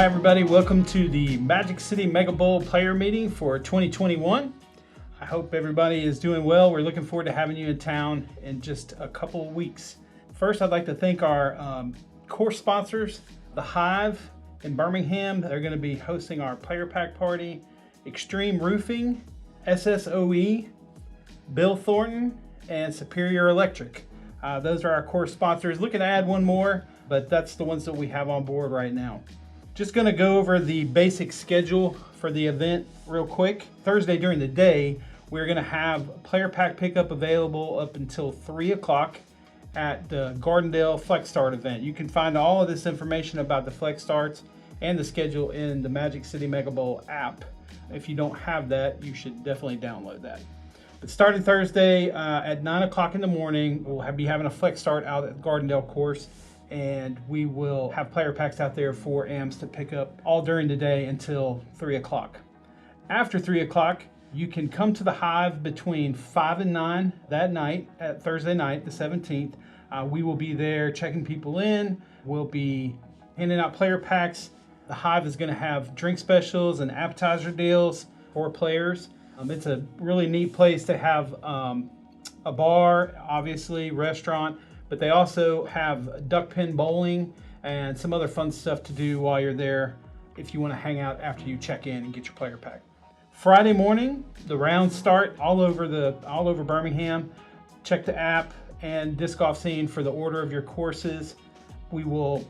Hi everybody, welcome to the Magic City Mega Bowl player meeting for 2021. I hope everybody is doing well. We're looking forward to having you in town in just a couple of weeks. First, I'd like to thank our course sponsors, The Hive in Birmingham. They're going to be hosting our player pack party. Extreme Roofing, SSOE, Bill Thornton, and Superior Electric. Those are our course sponsors. Looking to add one more, but that's the ones that we have on board right now. Just going to go over the basic schedule for the event real quick. Thursday during the day, we're going to have player pack pickup available up until 3 o'clock at the Gardendale Flex Start event. You can find all of this information about the Flex Starts and the schedule in the Magic City Mega Bowl app. If you don't have that, you should definitely download that. But starting Thursday at 9 o'clock in the morning, we'll be having a Flex Start out at the Gardendale course, and we will have player packs out there for AMs to pick up all during the day until 3 o'clock. After 3 o'clock, you can come to the Hive between 5 and 9 that night, at Thursday night, the 17th. We will be there checking people in. We'll be handing out player packs. The Hive is going to have drink specials and appetizer deals for players. It's a really neat place to have a bar, obviously, restaurant, but they also have duck pin bowling and some other fun stuff to do while you're there if you want to hang out after you check in and get your player pack. Friday morning, the rounds start all over Birmingham. Check the app and Disc Golf Scene for the order of your courses. We will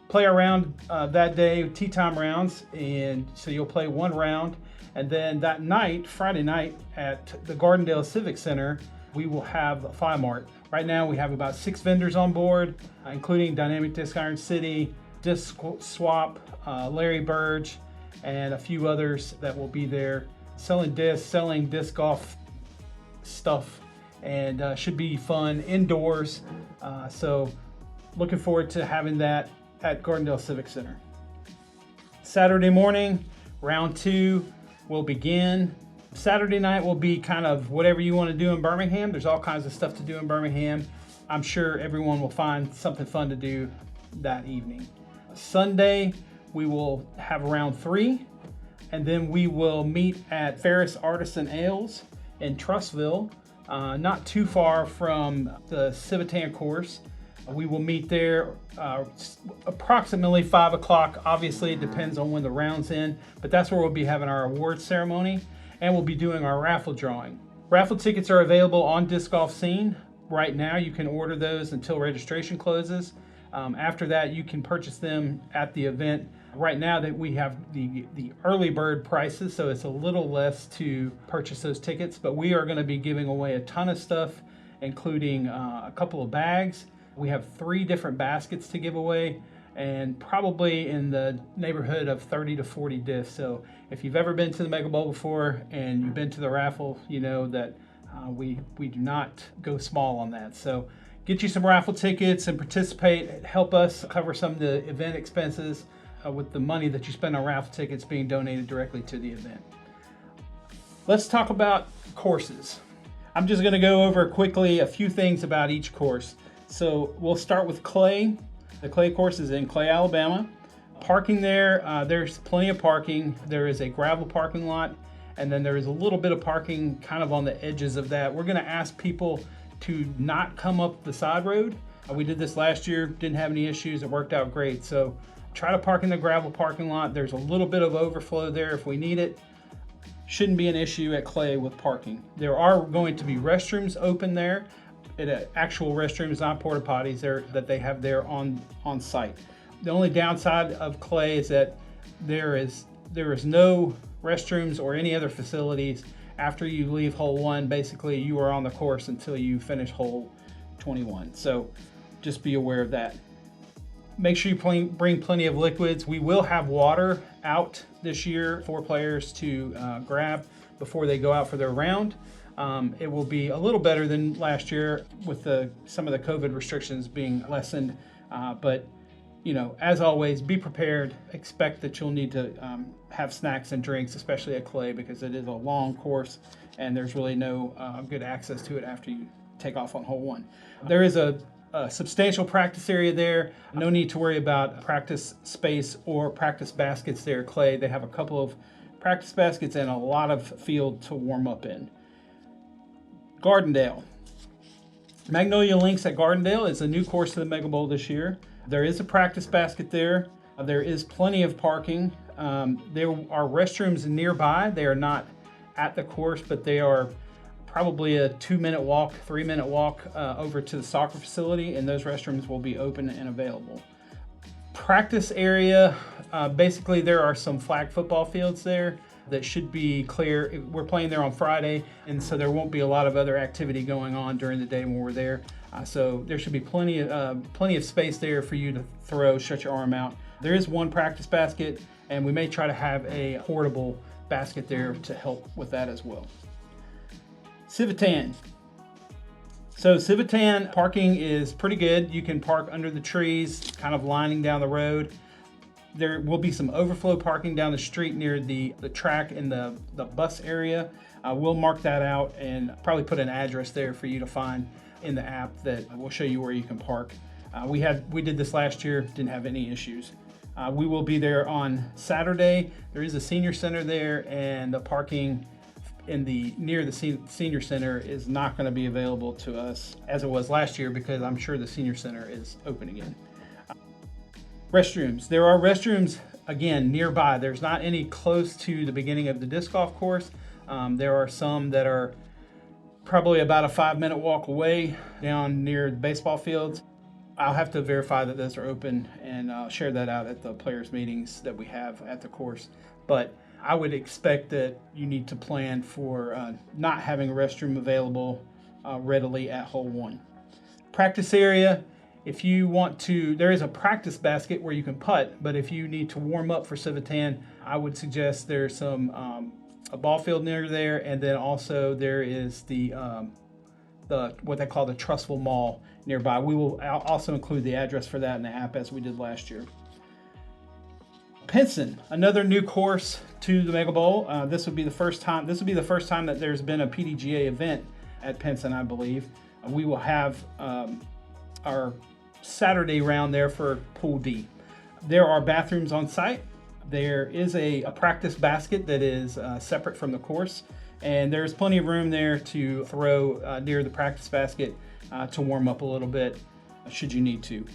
play a round that day, tee time rounds, and so you'll play one round. And then that night, Friday night, at the Gardendale Civic Center, we will have a Fly Mart. Right now we have about 6 vendors on board, including Dynamic Disc Iron City, Disc Swap, Larry Burge, and a few others that will be there selling disc golf stuff, and should be fun indoors. So looking forward to having that at Gardendale Civic Center. Saturday morning, round 2 will begin. Saturday night will be kind of whatever you want to do in Birmingham. There's all kinds of stuff to do in Birmingham. I'm sure everyone will find something fun to do that evening. Sunday, we will have round 3, and then we will meet at Ferris Artisan Ales in Trussville, not too far from the Civitan course. We will meet there approximately 5 o'clock. Obviously, it depends on when the round's in, but that's where we'll be having our awards ceremony, and we'll be doing our raffle drawing. Raffle tickets are available on Disc Golf Scene. Right now, you can order those until registration closes. After that, you can purchase them at the event. Right now that we have the early bird prices, so it's a little less to purchase those tickets, but we are going to be giving away a ton of stuff, including a couple of bags. We have 3 different baskets to give away, and probably in the neighborhood of 30 to 40 discs. So if you've ever been to the Mega Bowl before and you've been to the raffle, you know that we do not go small on that. So get you some raffle tickets and participate. Help us cover some of the event expenses with the money that you spend on raffle tickets being donated directly to the event. Let's talk about courses. I'm just going to go over quickly a few things about each course. So we'll start with Clay. The Clay course is in Clay, Alabama. Parking there, there's plenty of parking. There is a gravel parking lot, and then there is a little bit of parking kind of on the edges of that. We're going to ask people to not come up the side road. We did this last year, didn't have any issues. It worked out great. So try to park in the gravel parking lot. There's a little bit of overflow there if we need it. Shouldn't be an issue at Clay with parking. There are going to be restrooms open there. Actual restrooms, not porta potties, that they have there on site. The only downside of Clay is that there is no restrooms or any other facilities after you leave hole 1. Basically, you are on the course until you finish hole 21. So just be aware of that. Make sure you bring plenty of liquids. We will have water out this year for players to grab before they go out for their round. It will be a little better than last year with some of the COVID restrictions being lessened. But, you know, as always, be prepared. Expect that you'll need to have snacks and drinks, especially at Clay, because it is a long course and there's really no good access to it after you take off on hole 1. There is a a substantial practice area there. No need to worry about practice space or practice baskets there, Clay. They have a couple of practice baskets and a lot of field to warm up in. Gardendale. Magnolia Links at Gardendale is a new course to the Mega Bowl this year. There is a practice basket there. There is plenty of parking. There are restrooms nearby. They are not at the course, but they are probably a 2-minute walk, 3-minute walk over to the soccer facility, and those restrooms will be open and available. Practice area, basically there are some flag football fields there that should be clear. We're playing there on Friday, and so there won't be a lot of other activity going on during the day when we're there. So there should be plenty of space there for you to throw, stretch your arm out. There is one practice basket, and we may try to have a portable basket there to help with that as well. Civitan. So Civitan parking is pretty good. You can park under the trees, kind of lining down the road. There will be some overflow parking down the street near the track and the bus area. We'll mark that out and probably put an address there for you to find in the app that will show you where you can park. We did this last year, didn't have any issues. We will be there on Saturday. There is a senior center there, and the parking near the senior center is not going to be available to us as it was last year, because I'm sure the senior center is open again. Restrooms. There are restrooms again nearby. There's not any close to the beginning of the disc golf course. There are some that are probably about a 5-minute walk away down near the baseball fields. I'll have to verify that those are open, and I'll share that out at the players meetings that we have at the course. But I would expect that you need to plan for not having a restroom available readily at hole 1. Practice area. If you want to, there is a practice basket where you can putt, but if you need to warm up for Civitan, I would suggest there's some a ball field near there, and then also there is the what they call the Trustful Mall nearby. We will also include the address for that in the app as we did last year. Pinson, another new course to the Mega Bowl. This would be the first time that there's been a PDGA event at Pinson, I believe. We will have our Saturday round there for Pool D. There are bathrooms on site. There is a practice basket that is separate from the course, and there's plenty of room there to throw near the practice basket to warm up a little bit should you need to.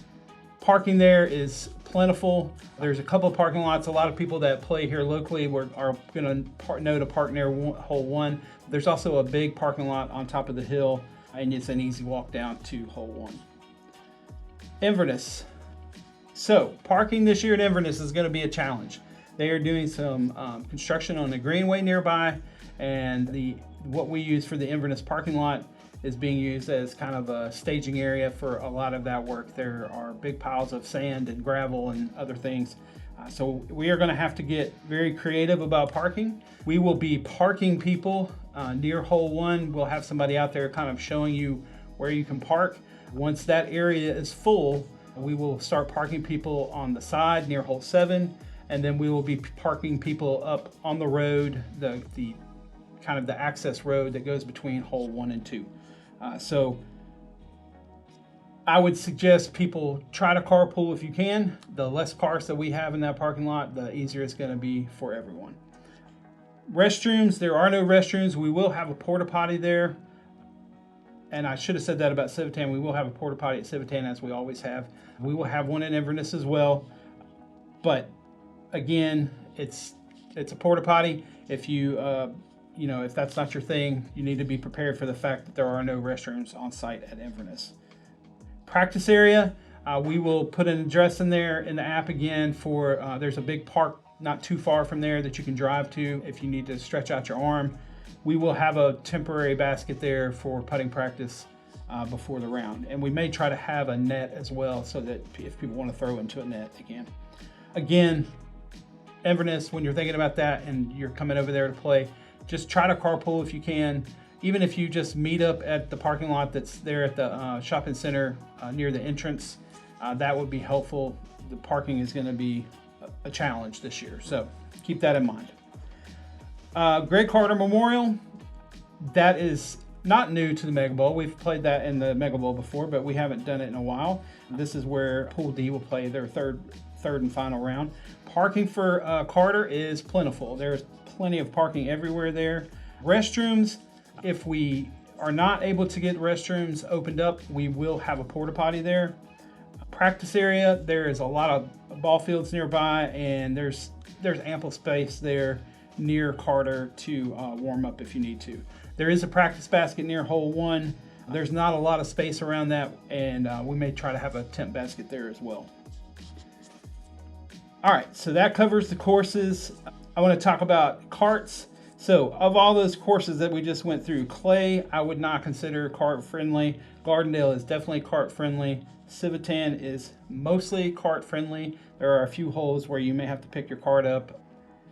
Parking there is plentiful. There's a couple of parking lots. A lot of people that play here locally are going to know to park near hole 1. There's also a big parking lot on top of the hill, and it's an easy walk down to hole 1. Inverness. So parking this year at Inverness is going to be a challenge. They are doing some construction on the greenway nearby, and what we use for the Inverness parking lot is being used as kind of a staging area for a lot of that work. There are big piles of sand and gravel and other things. So we are going to have to get very creative about parking. We will be parking people near hole 1. We'll have somebody out there kind of showing you where you can park. Once that area is full, we will start parking people on the side near hole 7, and then we will be parking people up on the road, the kind of the access road that goes between hole 1 and 2. So I would suggest people try to carpool if you can. The less cars that we have in that parking lot, the easier it's going to be for everyone. Restrooms, there are no restrooms. We will have a porta potty there. And I should have said that about Civitan. We will have a porta potty at Civitan, as we always have. We will have one in Inverness as well. But again, it's a porta potty. If if that's not your thing, you need to be prepared for the fact that there are no restrooms on site at Inverness. Practice area, we will put an address in there in the app again for, there's a big park not too far from there that you can drive to if you need to stretch out your arm. We will have a temporary basket there for putting practice before the round. And we may try to have a net as well, so that if people want to throw into a net again. Again, Inverness, when you're thinking about that and you're coming over there to play, just try to carpool if you can. Even if you just meet up at the parking lot that's there at the shopping center near the entrance, that would be helpful. The parking is going to be a challenge this year, so keep that in mind. Greg Carter Memorial, that is not new to the Mega Bowl. We've played that in the Mega Bowl before, but we haven't done it in a while. This is where Pool D will play their third and final round. Parking for Carter is plentiful. There's plenty of parking everywhere there. Restrooms, if we are not able to get restrooms opened up, we will have a porta potty there. Practice area, there is a lot of ball fields nearby, and there's ample space there near Carter to warm up if you need to. There is a practice basket near hole 1. There's not a lot of space around that, and we may try to have a tent basket there as well. All right, so that covers the courses. I want to talk about carts. So of all those courses that we just went through, Clay, I would not consider cart friendly. Gardendale is definitely cart friendly. Civitan is mostly cart friendly. There are a few holes where you may have to pick your cart up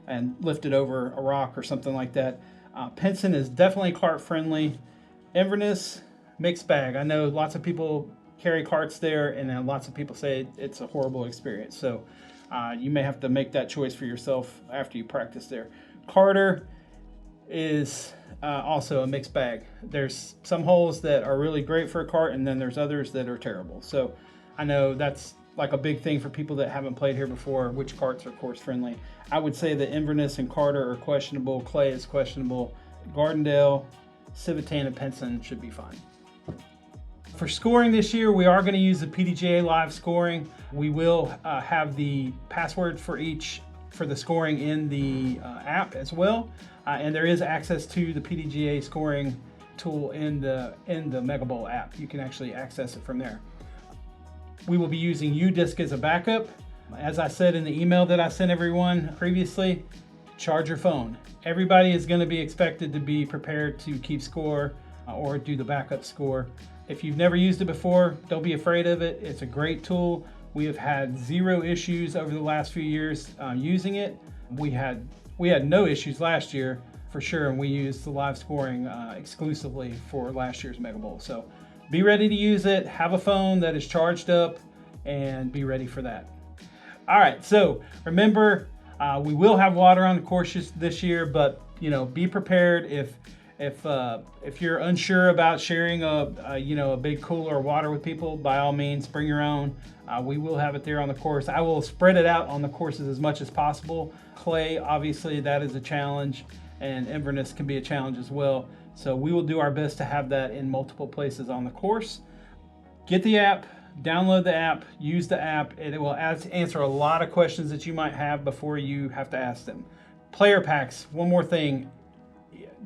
and lift it over a rock or something like that. Pinson is definitely cart friendly. Inverness, mixed bag. I know lots of people carry carts there, and then lots of people say it's a horrible experience. So you may have to make that choice for yourself after you practice there. Carter is also a mixed bag. There's some holes that are really great for a cart, and then there's others that are terrible. So I know that's like a big thing for people that haven't played here before, which carts are course friendly. I would say that Inverness and Carter are questionable. Clay is questionable. Gardendale, Civitan, and Pinson should be fine. For scoring this year, we are going to use the PDGA live scoring. We will have the password for the scoring in the app as well. And there is access to the PDGA scoring tool in the Mega Bowl app. You can actually access it from there. We will be using UDisc as a backup. As I said in the email that I sent everyone previously, charge your phone. Everybody is going to be expected to be prepared to keep score or do the backup score. If you've never used it before, don't be afraid of it. It's a great tool. We have had 0 issues over the last few years using it. We had no issues last year for sure, and we used the live scoring exclusively for last year's Mega Bowl. So be ready to use it. Have a phone that is charged up, and be ready for that. All right, so remember, we will have water on the courses this year, but be prepared if you're unsure about sharing a big cooler of water with people. By all means, bring your own. We will have it there on the course. I will spread it out on the courses as much as possible. Clay, obviously, that is a challenge, and Inverness can be a challenge as well. So we will do our best to have that in multiple places on the course. Get the app, download the app, use the app, and it will answer a lot of questions that you might have before you have to ask them. Player packs, one more thing.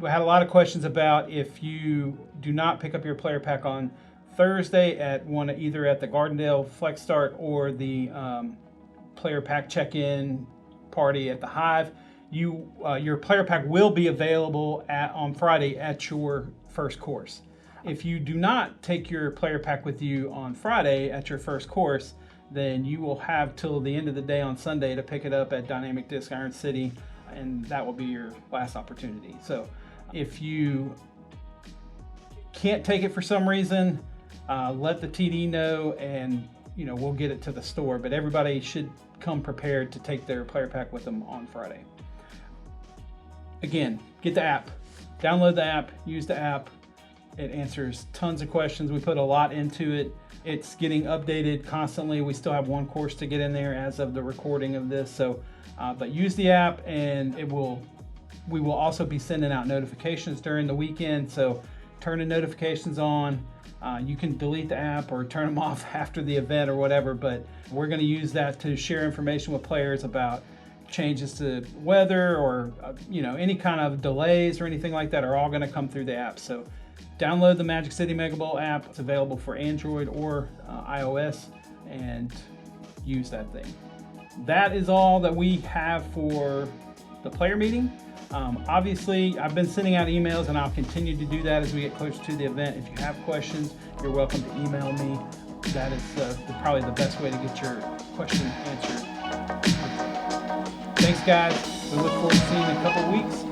We had a lot of questions about if you do not pick up your player pack on Thursday at either at the Gardendale Flex Start or the player pack check-in party at the Hive, your player pack will be available on Friday at your first course. If you do not take your player pack with you on Friday at your first course, then you will have till the end of the day on Sunday to pick it up at Dynamic Disc Iron City, and that will be your last opportunity. So if you can't take it for some reason, let the TD know, and we'll get it to the store. But everybody should come prepared to take their player pack with them on Friday. Again, get the app, download the app, use the app. It answers tons of questions. We put a lot into it. It's getting updated constantly. We still have one course to get in there as of the recording of this. So, but use the app, and we will also be sending out notifications during the weekend. So turn the notifications on. You can delete the app or turn them off after the event or whatever, but we're going to use that to share information with players about changes to weather or any kind of delays or anything like that are all going to come through the app. So download the Magic City Mega Bowl app. It's available for Android or iOS, and use that thing. That is all that we have for the player meeting. Obviously, I've been sending out emails, and I'll continue to do that as we get closer to the event. If you have questions, you're welcome to email me. That is probably the best way to get your question answered. Thanks, guys. We look forward to seeing you in a couple of weeks.